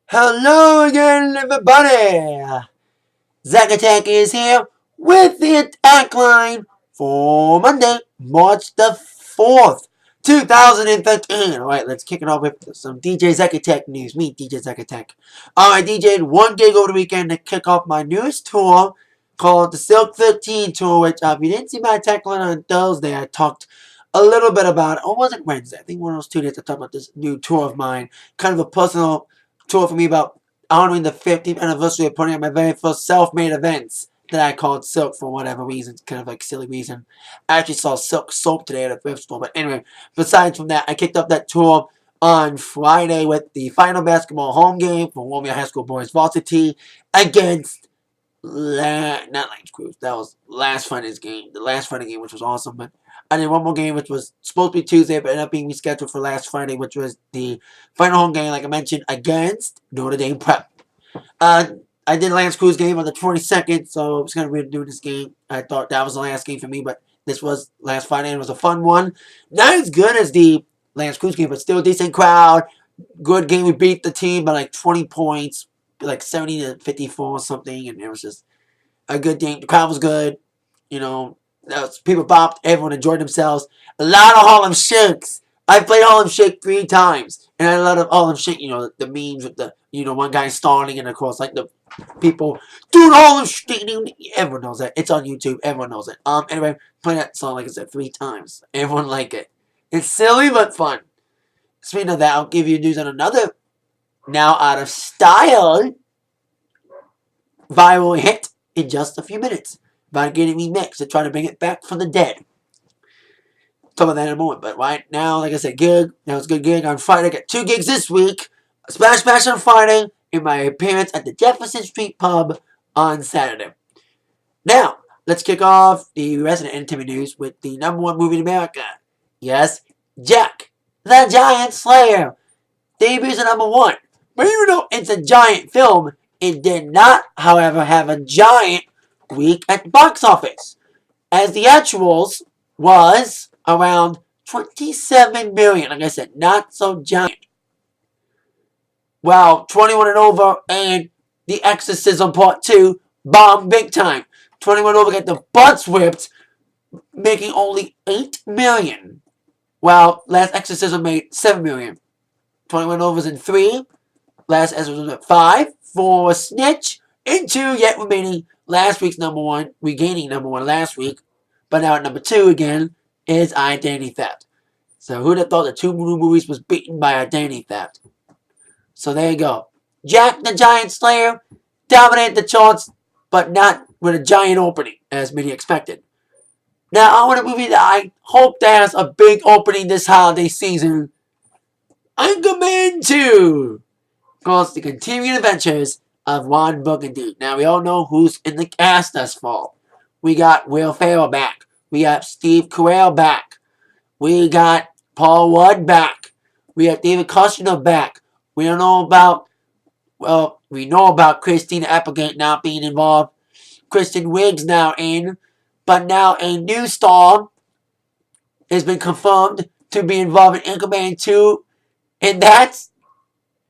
Hello again, everybody! Zack Attack is here with the Atakline for Monday, March the 4th, 2013. Alright, let's kick it off with some DJ Zack Attack news. Me, DJ Zack Attack. Alright, DJ'd one gig over the weekend to kick off my newest tour called the Silk 13 Tour, which if you didn't see my Atakline on Thursday, I talked a little bit about it. Or was it Wednesday? I think one of those 2 days I talked about this new tour of mine. Kind of a personal tour for me about honoring the 50th anniversary of putting on my very first self-made events that I called Silk for whatever reason. Kind of like silly reason. I actually saw Silk soap today at a thrift store. But anyway, besides from that, I kicked off that tour on Friday with the final basketball home game for Warmia High School Boys Varsity against not Lynch Crews. That was last Friday's game. The last Friday game, which was awesome. But I did one more game, which was supposed to be Tuesday, but ended up being rescheduled for last Friday, which was the final home game, like I mentioned, against Notre Dame Prep. I did Lance Cruz game on the 22nd, so I was going to be doing this game. I thought that was the last game for me, but this was last Friday, and it was a fun one. Not as good as the Lance Cruz game, but still a decent crowd. Good game. We beat the team by like 20 points, like 70 to 54 or something, and it was just a good game. The crowd was good. You know, people bopped. Everyone enjoyed themselves. A lot of Harlem Shakes. I played Harlem Shake 3 times. And a lot of Harlem Shake, you know, the memes with the, one guy stalling and of course, like the people, dude, Harlem Shake. Everyone knows that. It's on YouTube. Everyone knows it. Anyway, play that song, like I said, 3 times. Everyone liked it. It's silly but fun. Speaking of that, I'll give you news on another now out of style viral hit in just a few minutes about getting remixed to try to bring it back from the dead. Talk about that in a moment, but right now, like I said, gig. That was a good gig on Friday. I got 2 gigs this week. A Splash Bash on Friday, and my appearance at the Jefferson Street Pub on Saturday. Now, let's kick off the resident entertainment news with the #1 movie in America. Yes, Jack, the Giant Slayer, debuts at #1. But even though it's a giant film, it did not, however, have a giant week at the box office, as the actuals was around 27 million. Like I said, not so giant. Well, 21 and over and The Exorcism Part 2 bombed big time. 21 over got the butts whipped, making only 8 million. While Last Exorcism made 7 million. 21 overs in 3. Last Exorcism at 5. 4 Snitch. And 2 yet remaining. Last week's #1, regaining #1 last week, but now at #2 again, is Identity Theft. So who'd have thought the 2 new movies was beaten by Identity Theft? So there you go. Jack the Giant Slayer dominated the charts, but not with a giant opening, as many expected. Now, I want a movie that I hope that has a big opening this holiday season. Anchorman 2! Of course, the continuing adventures of Ron Burgundy. Now, we all know who's in the cast thus far. We got Will Ferrell back. We got Steve Carell back. We got Paul Rudd back. We got David Kushner back. We don't know about, well, we know about Christina Applegate not being involved. Kristen Wiig's now in. But now a new star has been confirmed to be involved in Anchorman 2. And that's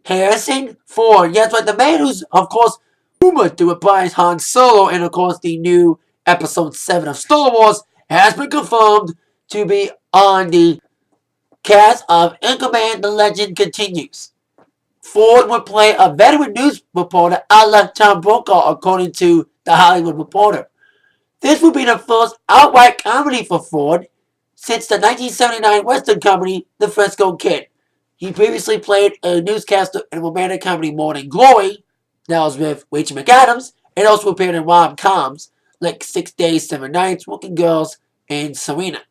Harrison Ford. Yes, right, the man who's, of course, rumored to reprise Han Solo in, of course, the new Episode 7 of Star Wars, has been confirmed to be on the cast of Anchorman: The Legend Continues. Ford would play a veteran news reporter a la Tom Brokaw, according to The Hollywood Reporter. This would be the first outright comedy for Ford since the 1979 Western comedy The Fresco Kid. He previously played a newscaster in romantic comedy Morning Glory, that was with Rachel McAdams, and also appeared in rom-coms like 6 Days, 7 Nights, Working Girls, and Serena.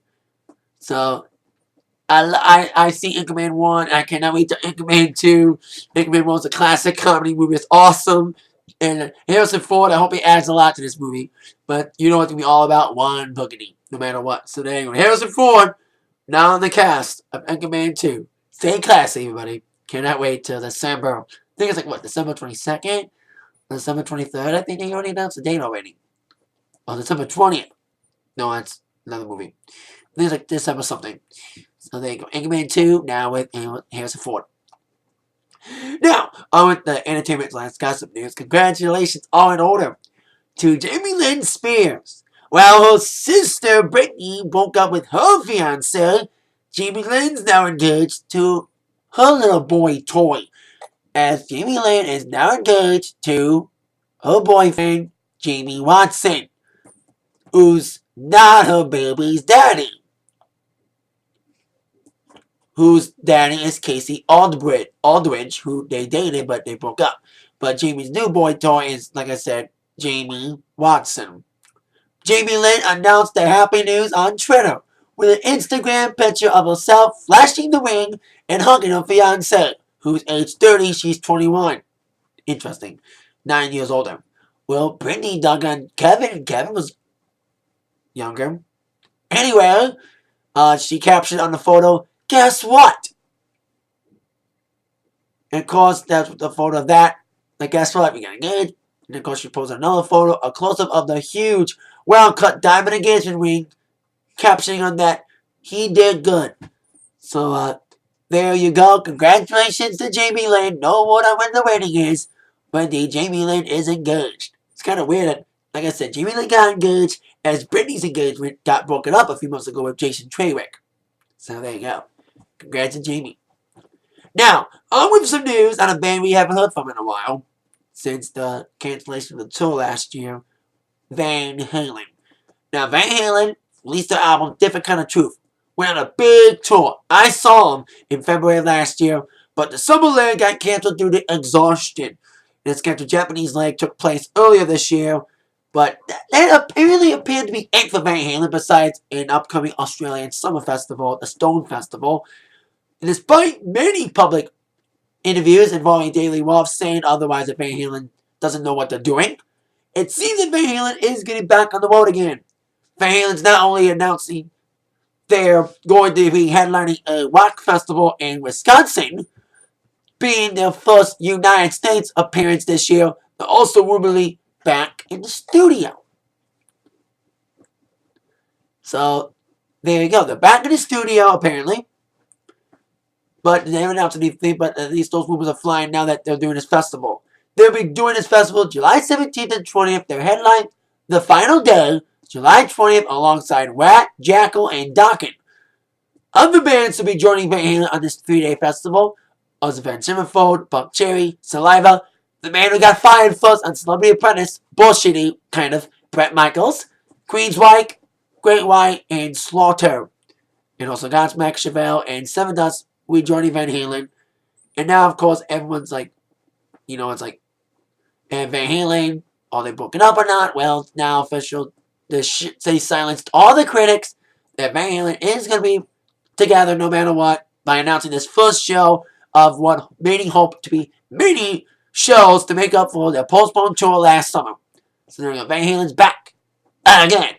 So, I see Anchorman 1. I cannot wait to Anchorman 2. Anchorman 1 is a classic comedy movie. It's awesome. And Harrison Ford, I hope he adds a lot to this movie. But you know it's going to be all about Ron Burgundy, no matter what. So there you go. Harrison Ford, now on the cast of Anchorman 2. Stay classy, everybody. Cannot wait till December. I think it's like, what, December 22nd? December 23rd? I think they already announced the date already. Oh, December 20th. No, that's another movie. I think it's like December something. So there you go. Anchorman 2, now with Harrison Ford. Now, on with the entertainment / gossip news. Congratulations all in order to Lynn Spears. While her sister Brittany broke up with her fiance, Jamie Lynn's now engaged to her little boy toy. As Jamie Lynn is now engaged to her boyfriend, Jamie Watson, who's not her baby's daddy. Whose daddy is Casey Aldridge, who they dated but they broke up. But Jamie's new boy toy is, like I said, Jamie Watson. Jamie Lynn announced the happy news on Twitter with an Instagram picture of herself flashing the ring and hugging her fiancé, who's age 30, she's 21. Interesting. 9 years older. Well, Brittany dug on Kevin. Kevin was younger. Anyway, she captioned on the photo, "Guess what?" And of course, that's the photo of that. Like, guess what? We got engaged. And of course, she posted another photo, a close-up of the huge, well-cut diamond engagement ring, captioning on that, "He did good." So, there you go. Congratulations to Jamie Lynn. No word on when the wedding is, but the Jamie Lynn is engaged. It's kind of weird that, like I said, Jamie Lynn got engaged as Britney's engagement got broken up a few months ago with Jason Trawick. So there you go. Congrats to Jamie. Now, on with some news on a band we haven't heard from in a while, since the cancellation of the tour last year, Van Halen. Now, Van Halen released their album Different Kind of Truth. Went on a big tour. I saw them in February of last year, but the summer leg got canceled due to exhaustion. The scheduled Japanese leg took place earlier this year, but that really appeared to be it for Van Halen, besides an upcoming Australian summer festival, the Stone Festival. And despite many public interviews involving Daily Wolf saying otherwise that Van Halen doesn't know what they're doing, it seems that Van Halen is getting back on the road again. Van Halen's not only announcing they're going to be headlining a rock festival in Wisconsin, being their first United States appearance this year, they're also rumoredly back in the studio. So, there you go. They're back in the studio, apparently. But they haven't announced anything, but at least those rumors are flying now that they're doing this festival. They'll be doing this festival July 17th and 20th. They're headlined the final day, July 20th, alongside Rat, Jackal, and Dokken. Other bands to be joining Van Halen on this 3-day festival are Van Zimmerfeld, Buck Cherry, Saliva, the man who got fired first on Celebrity Apprentice, bullshitty kind of, Bret Michaels, Queensryche, Great White, and Slaughter. And also Godsmack, Chevelle, and Seven Dust we joining Van Halen. And now, of course, everyone's like, it's like, and Van Halen, are they broken up or not? Well, it's now official. They silenced all the critics that Van Halen is going to be together no matter what by announcing this first show of what many hope to be many shows to make up for their postponed tour last summer. So there you go. Van Halen's back again.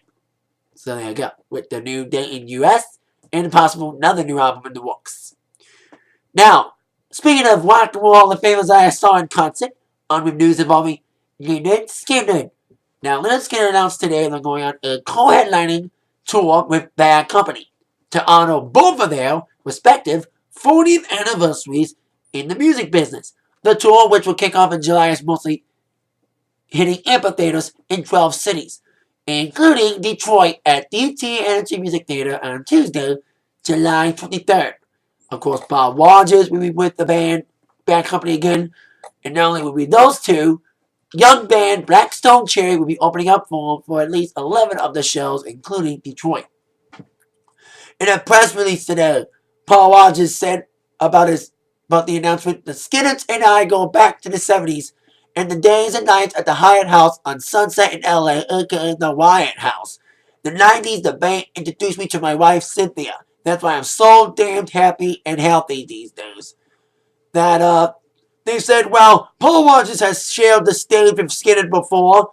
So there you go. With the new date in US and possible another new album in the works. Now, speaking of Rock and Roll Hall of Famers I saw in concert, on with news involving Lynyrd Skynyrd. Now, Lynyrd Skynyrd announced today they're going on a co-headlining tour with Bad Company to honor both of their respective 40th anniversaries in the music business. The tour, which will kick off in July, is mostly hitting amphitheaters in 12 cities, including Detroit at DT Energy Music Theater on Tuesday, July 23rd. Of course, Bob Rogers will be with the Bad Company again. And not only will be those two, young band Blackstone Cherry will be opening up for them for at least 11 of the shows, including Detroit. In a press release today, Paul Rogers said about the announcement, "The Skynyrds and I go back to the 70s and the days and nights at the Hyatt House on Sunset in LA, aka the Wyatt House. The 90s, the band introduced me to my wife, Cynthia. That's why I'm so damned happy and healthy these days." They said, well, Paul Rogers has shared the stage with Skynyrd before.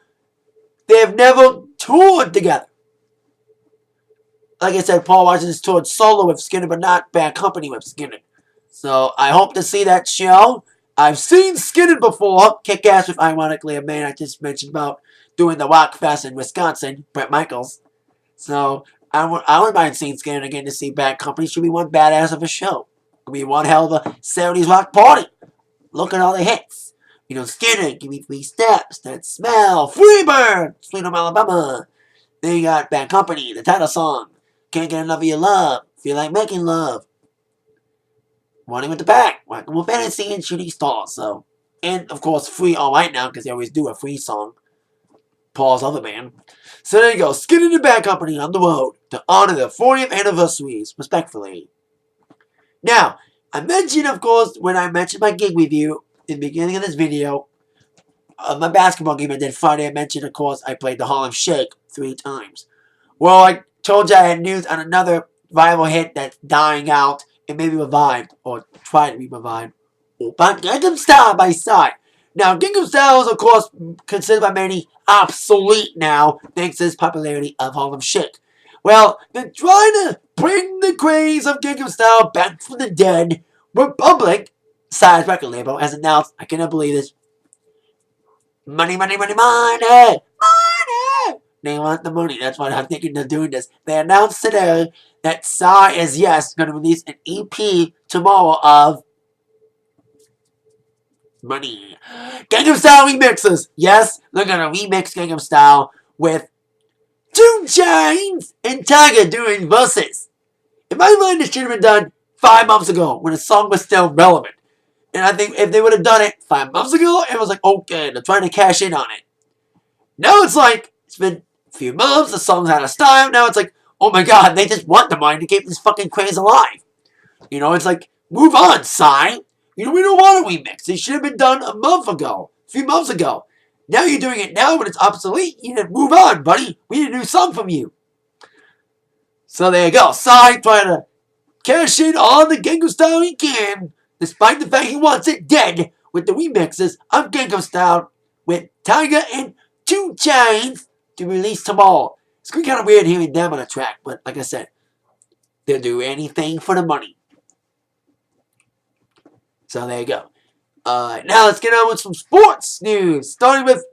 They've never toured together. Like I said, Paul Rogers has toured solo with Skynyrd, but not Bad Company with Skynyrd. So I hope to see that show. I've seen Skynyrd before. Kick ass with, ironically, a man I just mentioned about doing the Rock Fest in Wisconsin, Bret Michaels. So I wouldn't mind seeing Skynyrd again to see Bad Company. Should be one badass of a show. It'll be one hell of a 70s rock party. look at all the hits. You know, Skynyrd, Give Me 3 Steps, That Smell, Freebird, Sweet Home Alabama. Then you got Bad Company, the title song, Can't Get Enough of Your Love, Feel Like Making Love, Running with the Pack, Whack-A-Mole Fantasy, and Shooting Stars. So, and of course, Free All Right Now, because they always do a free song. Paul's other band. So there you go, Skynyrd and Bad Company on the road to honor their 40th anniversaries, respectfully. Now, I mentioned, of course, when I mentioned my gig review in the beginning of this video, of my basketball game I did Friday, I mentioned, of course, I played the Harlem Shake 3 times. Well, I told you I had news on another viral hit that's dying out and maybe revived, or tried to be revived, by Gangnam Style by Psy. Now, Gangnam Style is, of course, considered by many obsolete now, thanks to its popularity of Harlem Shake. Well, they're trying to bring the craze of Gangnam Style back from the dead. Republic, Psy's record label, has announced, I cannot believe this, money, money, money, money, money. They want the money. That's why I'm thinking of doing this. They announced today that Psy is, yes, going to release an EP tomorrow of money. Gangnam Style remixes. Yes, they're going to remix Gangnam Style with Chainz and Tyga doing verses. In my mind, this should have been done 5 months ago when the song was still relevant. And I think if they would have done it 5 months ago, it was like, okay, they're trying to cash in on it. Now it's like, it's been a few months, the song's out of style. Now it's like, oh my god, they just want the money to keep this fucking craze alive. You know, it's like, move on, Psy. You know, we don't want a remix. It should have been done a month ago, a few months ago. Now you're doing it now when it's obsolete. You need to move on, buddy. We need a new song from you. So there you go. Psy trying to cash in on the Gangnam Style he can, despite the fact he wants it dead, with the remixes of Gangnam Style with Tyga and 2 Chainz to release tomorrow. It's going to be kind of weird hearing them on a track, but like I said, they'll do anything for the money. So there you go. Now let's get on with some sports news, starting with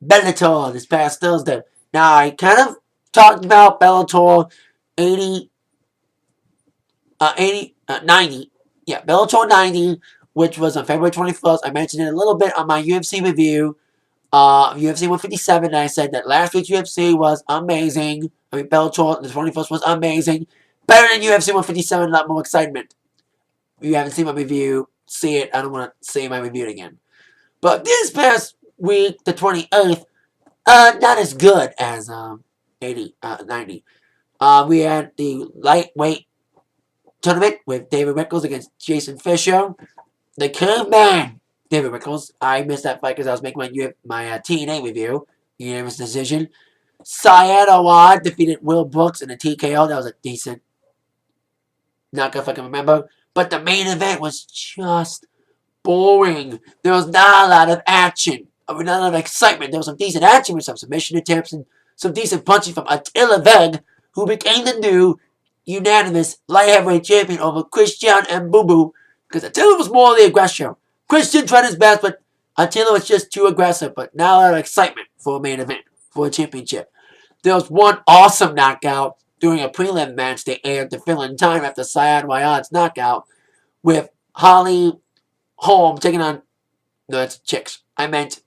Bellator this past Thursday. Now I kind of talked about Bellator 90. Yeah, Bellator 90, which was on February 21st. I mentioned it a little bit on my UFC review. UFC 157, and I said that last week's UFC was amazing. I mean, Bellator, the 21st was amazing. Better than UFC 157, a lot more excitement. If you haven't seen my review, see it. I don't want to say my review again. But this past week, the 28th, not as good as 90. We had the lightweight tournament with David Rickles against Jason Fisher. The Caveman, David Rickles. I missed that fight because I was making my TNA review. Unanimous decision. Syed Awad defeated Will Brooks in a TKO. That was a decent knockout if I can remember. But the main event was just boring. There was not a lot of action. Not a lot of excitement. There was some decent action with some submission attempts and some decent punching from Attila Veg, who became the new unanimous light heavyweight champion over Christian and Boo. Because Attila was more of the aggressor. Christian tried his best, but Attila was just too aggressive. But not a lot of excitement for a main event, for a championship. There was one awesome knockout during a prelim match they aired to fill in time after Syed Wayad's knockout with Holly Holm taking on... No, that's chicks. I meant...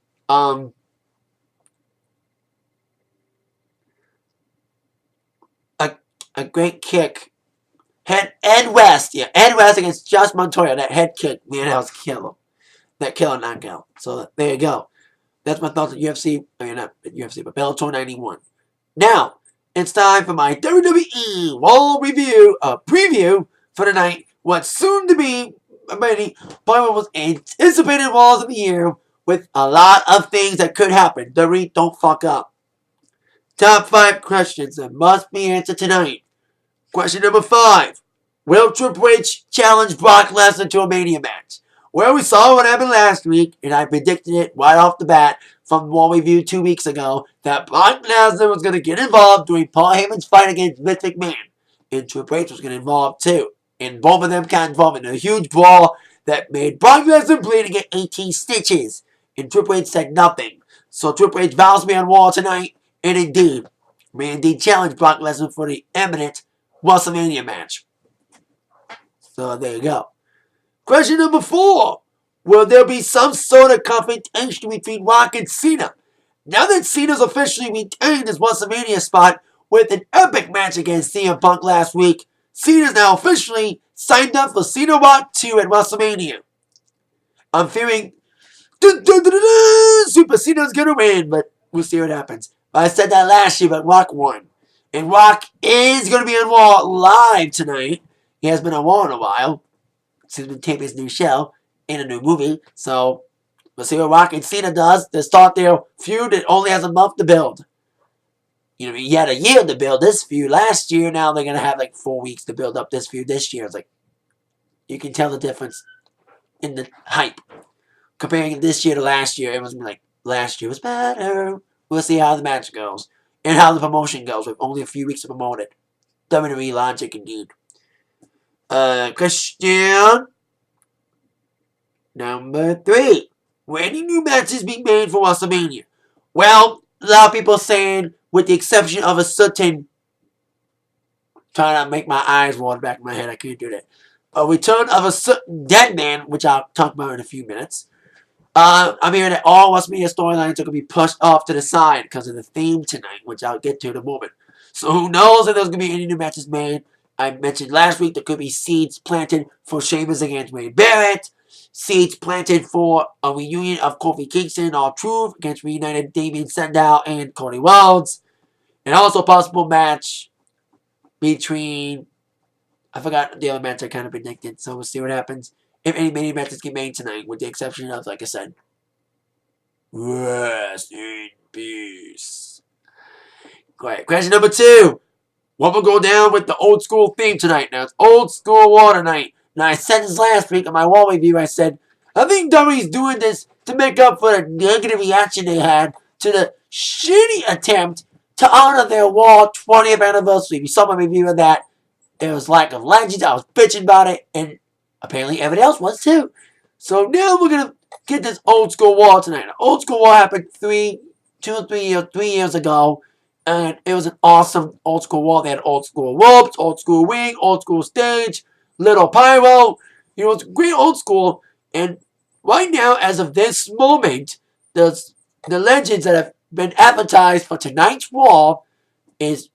A great kick. Ed West. Yeah, Ed West against Josh Montoya. That head kick. Man, that was killer. That killer knockout. So, there you go. That's my thoughts on UFC. I mean, not UFC, but Bellator 91. Now, it's time for my WWE World Review, preview for the night. What's soon to be probably one of the most anticipated Walls of the year, with a lot of things that could happen. WWE, don't fuck up. Top 5 questions that must be answered tonight. Question number 5. Will Triple H challenge Brock Lesnar to a Mania match? Well, we saw what happened last week, and I predicted it right off the bat from World Review 2 weeks ago, that Brock Lesnar was going to get involved during Paul Heyman's fight against Vince McMahon. And Triple H was going to involve too. And both of them got involved in a huge brawl that made Brock Lesnar bleed and get 18 stitches. And Triple H said nothing. So Triple H vows me on Raw tonight, and indeed, may indeed challenge Brock Lesnar for the imminent WrestleMania match. So there you go. Question number 4. will there be some sort of confrontation between Rock and Cena? Now that Cena's officially retained his WrestleMania spot with an epic match against CM Punk last week, Cena's now officially signed up for Cena Rock 2 at WrestleMania. I'm fearing Super Cena's gonna win, but we'll see what happens. I said that last year, but Rock won. And Rock is gonna be on Raw live tonight. He has been on Raw in a while since he's been taping his new show and a new movie. So we'll see what Rock and Cena does to start their feud. It only has a month to build. You know, you had a year to build this feud last year. Now they're gonna have like 4 weeks to build up this feud this year. It's like you can tell the difference in the hype. Comparing this year to last year, it was like last year was better. We'll see how the match goes and how the promotion goes with only a few weeks to promote it. WWE logic indeed. Question number 3. Will any new matches be made for WrestleMania? Well, a lot of people saying, with the exception of a certain... Trying to make my eyes water back in my head. I can't do that. A return of a certain dead man, which I'll talk about in a few minutes. I'm hearing that all WrestleMania storylines are going to be pushed off to the side because of the theme tonight, which I'll get to in a moment. So who knows if there's going to be any new matches made. I mentioned last week there could be seeds planted for Sheamus against Wade Barrett. Seeds planted for a reunion of Kofi Kingston, R-Truth against reunited Damien Sandow and Cody Rhodes. And also a possible match between... I forgot the other match I kind of predicted, so we'll see what happens. If any many matches get made tonight, with the exception of, like I said, rest in peace. Great. Question number 2. What will go down with the old school theme tonight? Now, it's Old School Raw tonight. Now, I said this last week on my Raw review. I said, I think WWE's doing this to make up for the negative reaction they had to the shitty attempt to honor their Raw 20th anniversary. If you saw my review of that, it was lack of legends. I was bitching about it, and apparently everybody else was too. So now we're going to get this Old School Raw tonight. Now, Old School Raw happened 3 years ago. And it was an awesome Old School Raw. They had Old School ropes, Old School ring, Old School stage, little pyro. You know, it's great Old School. And right now, as of this moment, the legends that have been advertised for tonight's Raw is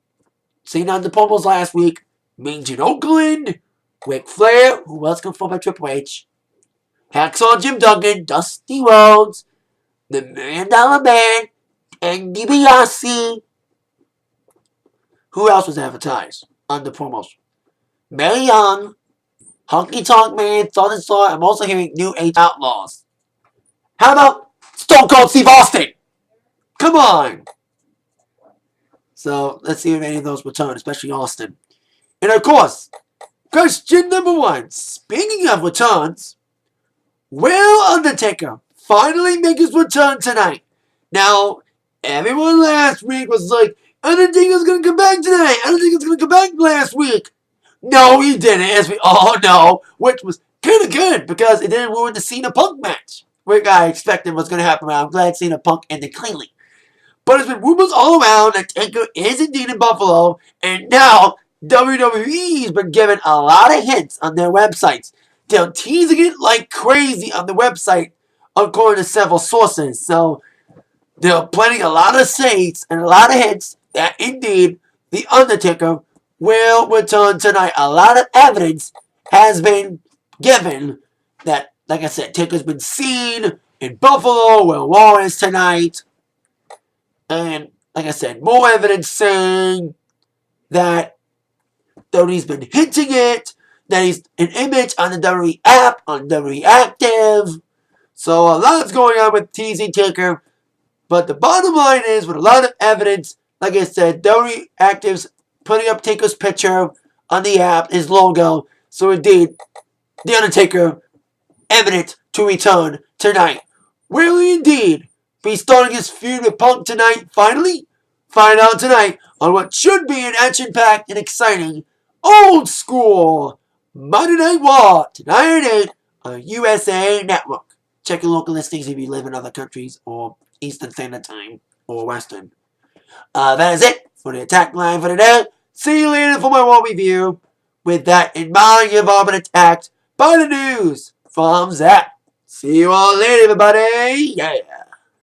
seen on the promos last week. Mean in Oakland, Ric Flair, who was confirmed by Triple H, Hacksaw Jim Duggan, Dusty Rhodes, the $1 Million Man, and DiBiase. Who else was advertised on the promos? Mae Young, Honky Tonk Man, Southern Star. I'm also hearing New Age Outlaws. How about Stone Cold Steve Austin? Come on! So, let's see if any of those return, especially Austin. And of course, question number 1. Speaking of returns, will Undertaker finally make his return tonight? Now, everyone last week was like, Undertaker's gonna come back tonight. Undertaker's gonna come back last week. No, he didn't, as we all know, which was kind of good because it didn't ruin the Cena Punk match, which I expected was gonna happen. I'm glad Cena Punk ended cleanly. But there's been rumors all around that Taker is indeed in Buffalo, and now WWE's been given a lot of hints on their websites. They're teasing it like crazy on the website, according to several sources. So they're planting a lot of seeds and a lot of hints that indeed The Undertaker will return tonight. A lot of evidence has been given that, like I said, Taker's been seen in Buffalo where Raw is tonight. And, like I said, more evidence saying that he's been hinting it, that he's an image on the WWE app, on WWE Active. So a lot's going on with teasing Taker. But the bottom line is, with a lot of evidence, like I said, WWE Active's putting up Taker's picture on the app, his logo. So indeed, The Undertaker, eminent to return tonight. Will he indeed be starting his feud with Punk tonight, finally? Find out tonight on what should be an action-packed and exciting Old School Monday Night Raw tonight at 8 on USA Network. Check your local listings if you live in other countries or Eastern Standard Time or Western. That is it for the Atakline for today. See you later for my Raw review. With that in mind, you've all been attacked by the news from Zach. See you all later, everybody. Yeah.